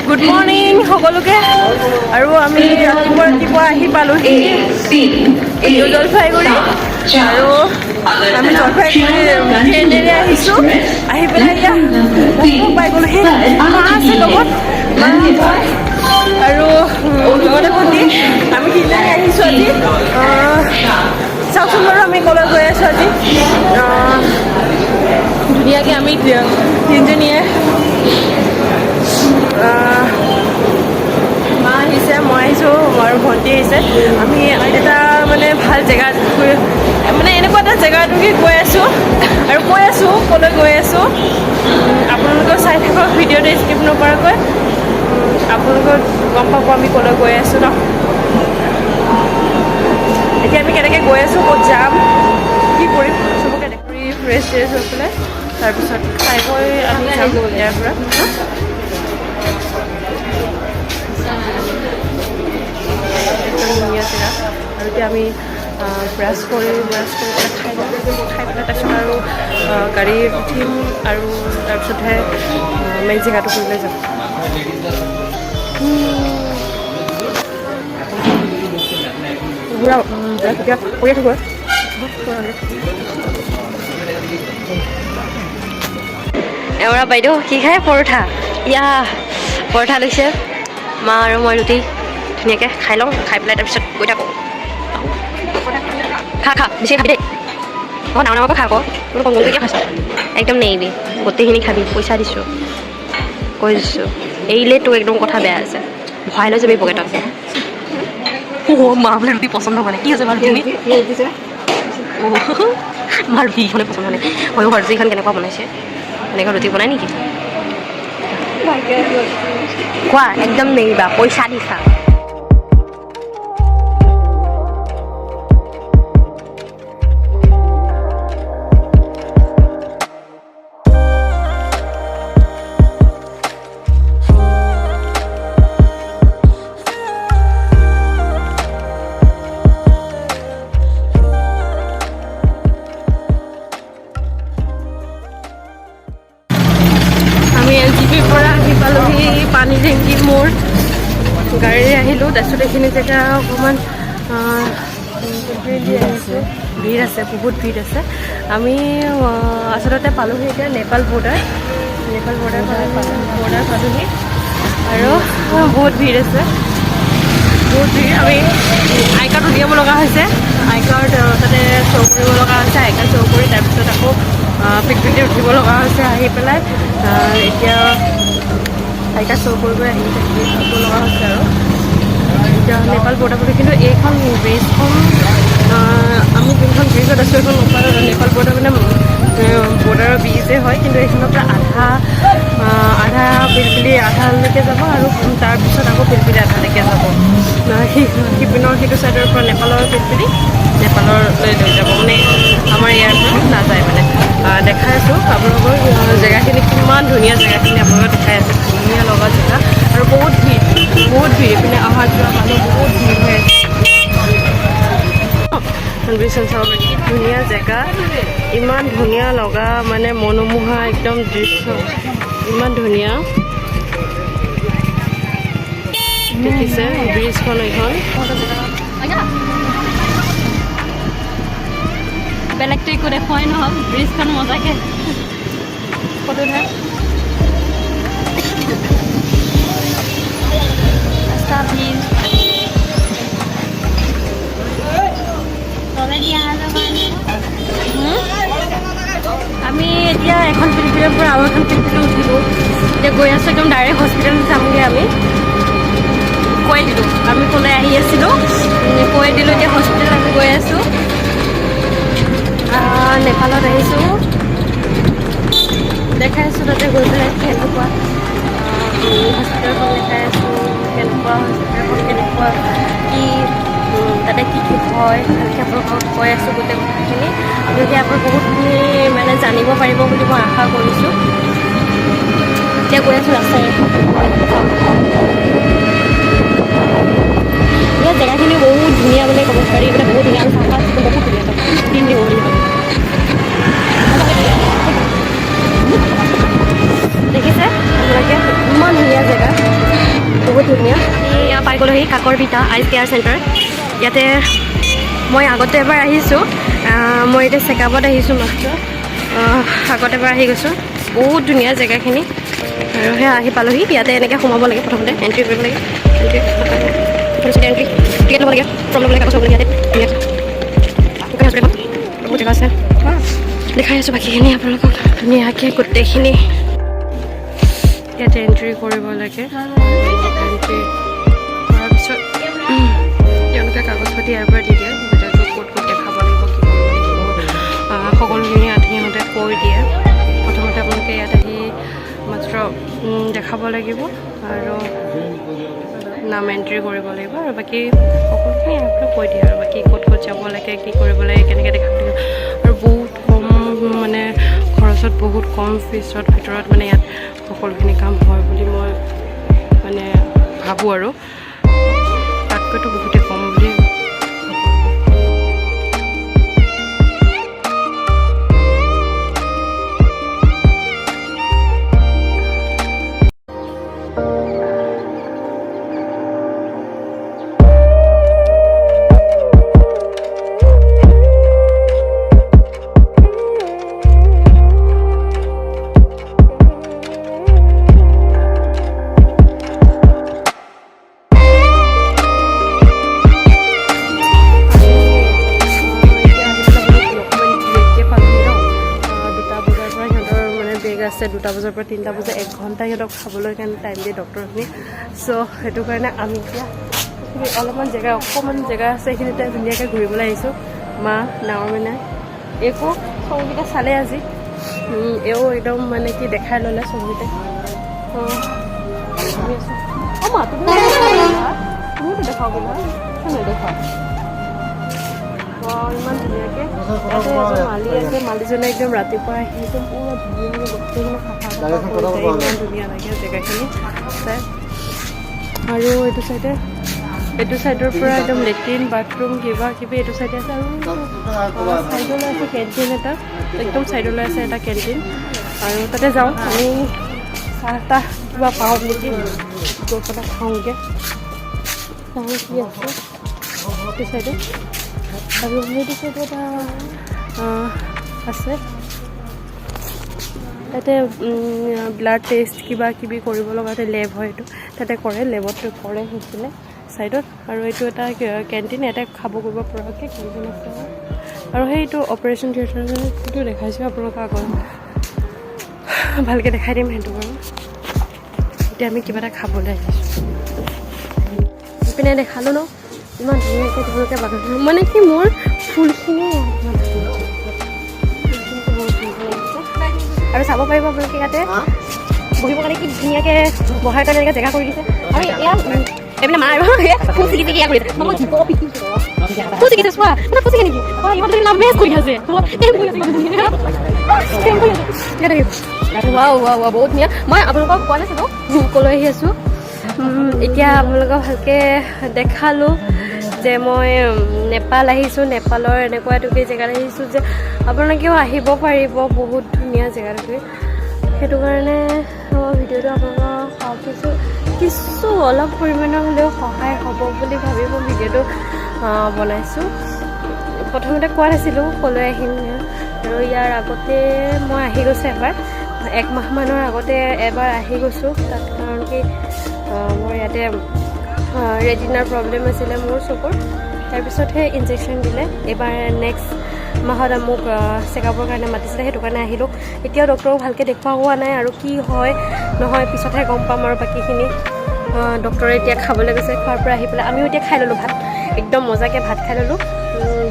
good morning সকলোকে আৰু আমি ৰাতিপুৱা আহি পালোহি নিউ জলপাইগুৰি আৰু আমি জলপাইগুৰি ট্ৰেইনেৰে আহিছোঁ আহি পেলাই এতিয়া পাই গ'লোহি মা আছে লগত আৰু লগতে ভণ্টি আমি তিনিজনী আহিছোঁ আজি চাওকচোন বাৰু আমি কলৈ গৈ আছোঁ আজি ধুনীয়াকৈ আমি তিনিজনীয়ে মা আহিছে মই আহিছোঁ আৰু ভণ্টি আহিছে আমি এটা মানে ভাল জেগাত মানে এনেকুৱা এটা জেগাটোকে গৈ আছোঁ আৰু কৈ আছোঁ ক'লৈ গৈ আছোঁ আপোনালোকেও চাই থাকক ভিডিঅ'টো স্কিপ নকৰাকৈ আপোনালোকক গম পাব আমি ক'লৈ গৈ আছোঁ ন এতিয়া আমি কেনেকৈ গৈ আছোঁ ক'ত যাম কি কৰিম চবকে দেখি ফ্ৰেছ হৈ পেলাই তাৰপিছত খাই বৈ আমি যাম ইয়াৰ পৰা ধুনীয়া জেগা আৰু এতিয়া আমি ব্ৰাছ কৰি পেলাই খাই পেলাই তাৰপিছত আৰু গাড়ীত উঠিম আৰু তাৰপিছতহে মেইন জেগাটো ফুৰিবলৈ যাম এতিয়া কৰি থাকোঁ এওৰা বাইদেউ কি খায় পৰঠা ইয়া পৰঠা লৈছে মা আৰু মই ৰুটি ধুনীয়াকৈ খাই লওঁ খাই পেলাই তাৰপিছত গৈ থাকোঁ খা বেছি খাবি দেই অঁ ডাঙৰ ডাঙৰকৈ খা আকৌ বোলো কমকৈ খাইছ একদম নেৰিবি গোটেইখিনি খাবি পইচা দিছোঁ কৈ দিছোঁ এৰিলে তোৰ একদম কথা বেয়া আছে ভৰাই লৈ যাবি পকেটত মা বোলে ৰুটি পচন্দ হ'ব নে কি হৈছে বাৰু তুমি মাৰ ৰুটিখনে পচন্দ হ'লে হয় ভাজিখন কেনেকুৱা বনাইছে এনেকুৱা ৰুটি বনাই নেকি কোৱা একদম নেৰিবা পইচা দিছা পানী টেংকি মোৰ গাড়ীৰে আহিলোঁ তাৰপিছত এইখিনি জেগা অকণমান আহিছোঁ ভিৰ আছে বহুত ভিৰ আছে আমি আচলতে পালোহি এতিয়া নেপাল বৰ্ডাৰ পালোহি আৰু বহুত ভিৰ আছে বহুত ভিৰ আমি আই কাৰ্ড উলিয়াব লগা হৈছে আই কাৰ্ড তাতে শ্ব' কৰিব লগা হৈছে আই কাৰ্ড শ্ব' কৰি তাৰপিছত আকৌ পিকপিকতে উঠিব লগা হৈছে আহি পেলাই এতিয়া আই কাৰ্ড শ্ব' কৰিব আহি থাকিব লগা হৈছে আৰু এতিয়া নেপাল বৰ্ডাৰ বুলি কিন্তু এইখন ব্ৰিজখন আমি যোনখন ব্ৰিজত আছোঁ এইখন নেপাল বৰ্ডাৰ মানে বৰ্ডাৰৰ ব্ৰিজে হয় কিন্তু এইখনৰ পৰা আধা পিলপিলি আধালৈকে যাব আৰু তাৰপিছত আকৌ পিলপিলি আধালৈকে যাব শিপিনৰ সেইটো ছাইডৰ পৰা নেপালৰ পিলপিলি নেপাললৈ লৈ যাব মানে আমাৰ ইয়াৰ পৰা নাযায় মানে দেখাই আছোঁ আপোনালোকৰ জেগাখিনি কিমান ধুনীয়া জেগাখিনি আপোনালোকক দেখাই আছোঁ ধুনীয়া লগা জেগা আৰু বহুত ভিৰ এইপিনে অহা যোৱা মানুহ বহুত ভিৰ হৈ আছে ব্ৰিজখন চাব পাৰি কি ধুনীয়া জেগা ইমান ধুনীয়া লগা মানে মনোমোহা একদম দৃশ্য ইমান ধুনীয়া দেখিছে ব্ৰিজখন এইখন বেলেগটো একো দেখুৱাই নহ'ল ব্ৰিজখন মজাকৈ ফটো উঠাই ৰাস্তা ভিৰ আমি এতিয়া এখন পিলপিলৰ পৰা আৰু এখন পিলপিলি উঠিলোঁ এতিয়া গৈ আছোঁ একদম ডাইৰেক্ট হস্পিটেল যামগৈ আমি কৈ দিলোঁ আমি ক'লৈ আহি আছিলোঁ কৈ দিলোঁ এতিয়া হস্পিটেল আমি গৈ আছোঁ নেপালত আহিছোঁ দেখাই আছোঁ তাতে গৈ পেলাই কেনেকুৱা হস্পিটেলখন দেখাই আছোঁ কেনেকুৱা হস্পিটেলখন কেনেকুৱা কি তাতে কি হয় ভালকৈ আপোনালোকক কৈ আছোঁ গোটেই কথাখিনি আপোনালোকে আপোনাৰ বহুতখিনি মানে জানিব পাৰিব বুলি মই আশা কৰিছোঁ এতিয়া গৈ আছোঁ ৰাস্তাৰে ইয়াৰ জেগাখিনি বহুত ধুনীয়া বুলি ক'ব পাৰি মানে বহুত ধুনীয়া আৰু চাফা বহুত ধুনীয়া দিন দিব বুলি ভাবোঁ দেখিছে আপোনালোকে ইমান ধুনীয়া জেগা বহুত ধুনীয়া এয়া পাই গ'লোহি কাকৰ পিঠা আইচ কেয়াৰ চেণ্টাৰ ইয়াতে মই আগতে এবাৰ আহিছোঁ মই এতিয়া চেকআপত আহিছোঁ মাত্ৰ আগতে এবাৰ আহি গৈছোঁ বহুত ধুনীয়া জেগাখিনি আৰু সেয়া আহি পালোহি ইয়াতে এনেকৈ সোমাব লাগে প্ৰথমতে এণ্ট্ৰি কৰিব লাগে এণ্ট্ৰি টিকেট ল'ব লাগে ফৰ্ম ল'ব লাগে কাগজ ল'ব লাগে ইয়াতে বহুত জেগা আছে দেখাই আছোঁ বাকীখিনি আপোনালোকক ধুনীয়াকৈ গোটেইখিনি ইয়াতে এণ্ট্ৰি কৰিব লাগে এণ্ট্ৰি কৰাৰ পিছত তেওঁলোকে কাগজ পাতি ইয়াৰ পৰা দি দিয়ে ক'ত ক'ত দেখাব লাগিব কি কৰিব লাগিব সকলোখিনি সিহঁতে কৈ দিয়ে প্ৰথমতে আপোনালোকে ইয়াত আহি মাত্ৰ দেখাব লাগিব আৰু নাম এণ্ট্ৰি কৰিব লাগিব আৰু বাকী সকলোখিনি ইয়াৰ কৈ দিয়ে আৰু বাকী ক'ত ক'ত যাব লাগে কি কৰিব লাগে কেনেকৈ দেখাব লাগিব আৰু বহুত কম মানে খৰচত বহুত কম ফিজৰ ভিতৰত মানে ইয়াত সকলোখিনি কাম হয় বুলি মই মানে ভাবোঁ আৰু তাতকৈতো বহুতেই কম বুলি আছে 2টা বজাৰ পৰা 3টা বজা 1 ঘণ্টা সিহঁতক খাবলৈ কাৰণে টাইম দিয়ে ডক্টৰখিনি চ' সেইটো কাৰণে আমি এতিয়া অলপমান জেগা অকণমান জেগা আছে সেইখিনিতে ধুনীয়াকৈ ঘূৰিবলৈ আহিছোঁ মা ডাঙৰ মানে একো চবকেইটা চালে আজি এও একদম মানে কি দেখাই ল'লে চবকেইটা আমি আছোঁ অঁ মা তুমিতো দেখাব বোলা নেদেখাওঁ ইমান ধুনীয়াকৈ ইয়াতে এজন মালি আছে মালিজনে একদম ৰাতিপুৱা আহি একদম পুৰা ধুনীয়াকৈ গোটেইখিনি চাফা ইমান ধুনীয়া লাগে জেগাখিনি চাই আৰু এইটো চাইডৰ পৰা একদম লেট্ৰিন বাথৰুম কিবা কিবি এইটো চাইডে আছে আৰু চাইডলৈ আছে কেণ্টিন এটা একদম চাইডলৈ আছে এটা কেণ্টিন আৰু তাতে যাওঁ আমি চাহ তাহ কিবা পাওঁ নেকি গৈ পেলাই খাওঁগৈ চাওঁ কি আছে এইটো চাইডে আৰু সেইটো চাইডে এটা আছে তাতে ব্লাড টেষ্ট কিবা কিবি কৰিব লগাতে লেব হয় এইটো তাতে কৰে লেবতো কৰে সেইখিনি চাইডত আৰু এইটো এটা কেণ্টিন ইয়াতে খাব কৰিব পৰাকৈ কেণ্টিন আছে আৰু সেইটো অপাৰেশ্যন থিয়েটাৰটো দেখাইছোঁ আপোনালোকক আগত ভালকৈ দেখাই দিম সেইটো বাৰু এতিয়া আমি কিবা এটা খাবলৈ আহিছোঁ পিনে দেখালোঁ ন ইমান ধুনীয়াকৈ তেওঁলোকে বাগান মানে কি মোৰ ফুলখিনিয়ে আৰু চাব পাৰিব আপোনালোকে ইয়াতে বহিবৰ কাৰণে কি ধুনীয়াকৈ বহাৰ কাৰণে এনেকৈ জেগা কৰি দিছে আৰু এয়া এইবিলাক মা আৰু ফুল চিকি চিকি কৰি দিছে ফুল চিকিছে চোৱা ফুল চিকি নেকি ইমান নাম মেচ কৰি আছে বহুত ধুনীয়া মই আপোনালোকক কোৱা নাছিলোঁ ক'লৈ আহি আছোঁ এতিয়া আপোনালোকক ভালকৈ দেখালোঁ যে মই নেপাল আহিছোঁ নেপালৰ এনেকুৱা এটুকুৰি জেগাত আহিছোঁ যে আপোনালোকেও আহিব পাৰিব বহুত ধুনীয়া জেগাটুকুৰি সেইটো কাৰণে মই ভিডিঅ'টো আপোনালোকক ভাবিছোঁ কিছু অলপ পৰিমাণৰ হ'লেও সহায় হ'ব বুলি ভাবি মই ভিডিঅ'টো বনাইছোঁ প্ৰথমতে কোৱা নাছিলোঁ ক'লৈ আহিম আৰু ইয়াৰ আগতে মই আহি গৈছোঁ এবাৰ 1 মাহমানৰ আগতে এবাৰ আহি গৈছোঁ তাত কাৰণ কি মোৰ ইয়াতে ৰেটিনাৰ প্ৰব্লেম আছিলে মোৰ চকুৰ তাৰপিছতহে ইনজেকশ্যন দিলে এইবাৰ নেক্সট মাহত মোক চেকআপৰ কাৰণে মাতিছিলে সেইটো কাৰণে আহিলোঁ এতিয়াও ডক্টৰক ভালকৈ দেখুওৱা হোৱা নাই আৰু কি হয় নহয় পিছতহে গম পাম আৰু বাকীখিনি ডক্টৰে এতিয়া খাবলৈ গৈছে খোৱাৰ পৰা আহি পেলাই আমিও এতিয়া খাই ল'লোঁ ভাত একদম মজাকৈ ভাত খাই ল'লোঁ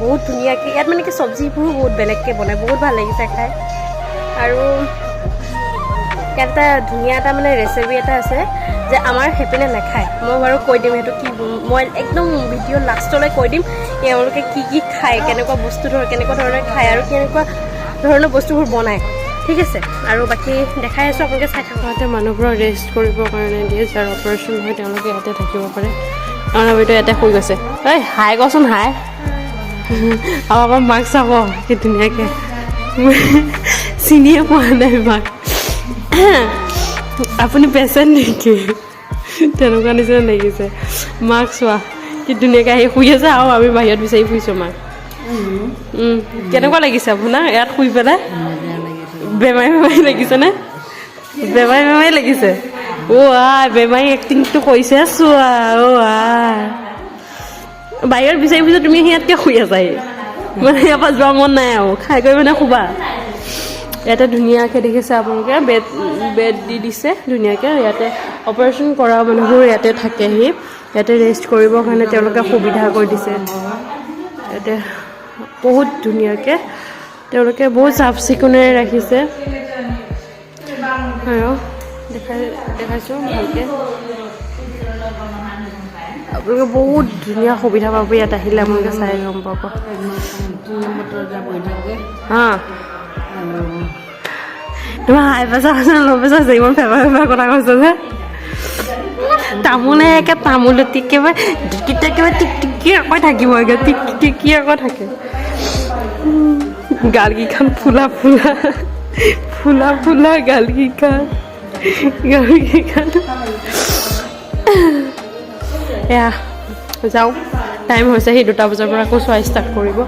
বহুত ধুনীয়াকৈ ইয়াত মানে কি চব্জিবোৰো বহুত বেলেগকৈ বনায় বহুত ভাল লাগিছে খাই আৰু ইয়াত এটা ধুনীয়া এটা মানে ৰেচিপি এটা আছে যে আমাৰ সেইপিনে নাখায় মই বাৰু কৈ দিম সেইটো কি মই একদম ভিডিঅ' লাষ্টলৈ কৈ দিম তেওঁলোকে কি কি খায় কেনেকুৱা বস্তু কেনেকুৱা ধৰণে খায় আৰু কেনেকুৱা ধৰণৰ বস্তুবোৰ বনায় ঠিক আছে আৰু বাকী দেখাই আছোঁ আপোনালোকে চাই থাকোঁতে মানুহবোৰক ৰেষ্ট কৰিবৰ কাৰণে দিয়ে যাৰ অপাৰেশ্যন হয় তেওঁলোকে ইয়াতে থাকিব পাৰে আমাৰ আমিতো ইয়াতে শুই গৈছে ঐ হাই কচোন হাই আৰু আমাৰ মাক চাব কি ধুনীয়াকৈ চিনিয়ে পোৱা নাই মাক আপুনি পেচেণ্ট নেকি তেনেকুৱা নিচিনা লাগিছে মাক চোৱা কি ধুনীয়াকৈ আহি শুই আছে আৰু আমি বাহিৰত বিচাৰি ফুৰিছোঁ মাক কেনেকুৱা লাগিছে আপোনাৰ ইয়াত শুই পেলাই বেমাৰী লাগিছেনে বেমাৰী লাগিছে বেমাৰী এক্টিংটো কৰিছে চোৱা বাহিৰত বিচাৰি ফুৰিছোঁ তুমি ইয়াতকৈ শুই আছাহি মানে ইয়াৰ পৰা যোৱা মন নাই আৰু খাই কৰি মানে শুবা ইয়াতে ধুনীয়াকৈ দেখিছে আপোনালোকে বেড দি দিছে ধুনীয়াকৈ ইয়াতে অপাৰেশ্যন কৰা মানুহবোৰ ইয়াতে থাকেহি ইয়াতে ৰেষ্ট কৰিবৰ কাৰণে তেওঁলোকে সুবিধা কৰি দিছে ইয়াতে বহুত ধুনীয়াকৈ তেওঁলোকে বহুত চাফ চিকুণেৰে ৰাখিছে আৰু দেখাইছোঁ ভালকৈ আপোনালোকে বহুত ধুনীয়া সুবিধা পাব ইয়াত আহিলে আপোনালোকে চাই গম পাব তোমাৰ হাই প্ৰেছাৰ আছে ল' প্ৰেছাৰ আছে ইমান ফেভাৰ কথা কৈছে যে তামোলে তামোল একেবাৰে টিকি আকৌ থাকিব টিকি আকৌ থাকে গালকেইখন ফুলা গালকেইখন এয়া যাওঁ টাইম হৈছে সি 2টা বজাৰ পৰা আকৌ চোৱা ষ্টাৰ্ট কৰিব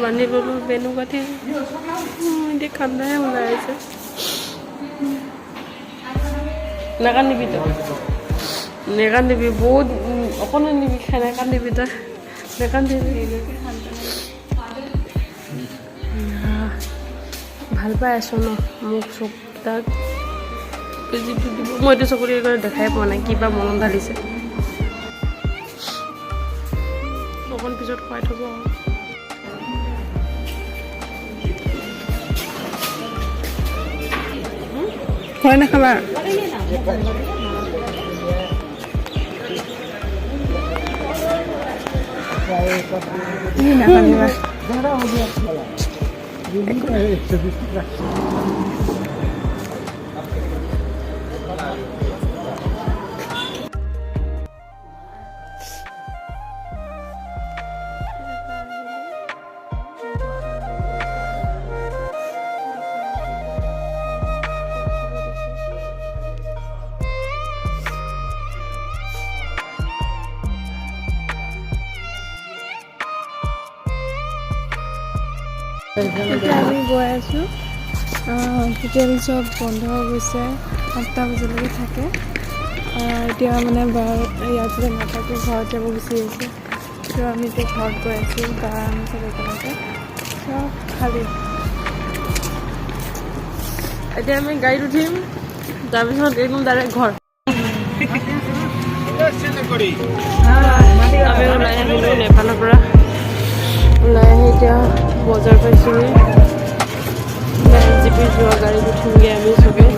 বান্ধি ল'লোঁ বেনু কাঠি এতিয়া ঠাণ্ডাহে ওলাই আছে নেকান্দিবি বহুত অকণমান নিবি খাই নেকান্দিবি তই নেকান্দিবি ভাল পাই আছোঁ ন মোক চকুকেইটাক যিটো দিব মইতো চকুৰে দেখাই পোৱা নাই কিবা মনত ঢালিছে অকণ পিছত খুৱাই থ'ব হয় নাখাবা এতিয়া আমি গৈ আছোঁ হোটেল চব বন্ধ হৈ গৈছে 8টা বজালৈকে থাকে এতিয়া মানে ইয়াত যে নাথাকে ঘৰত যাব গুচি আহিছে তো আমি এতিয়া ঘৰত গৈ আছোঁ কাৰণ চব একেলগে চব খালী এতিয়া আমি গাড়ীত উঠিম তাৰপিছত একদম ডাইৰেক্ট ঘৰ আমি ওলাই আহিলোঁ নেপালৰ পৰা ওলাই আহি এতিয়া বজাৰ পাইছোঁগৈ জিপি যোৱা গাড়ীত উঠিমগৈ আমি চবেই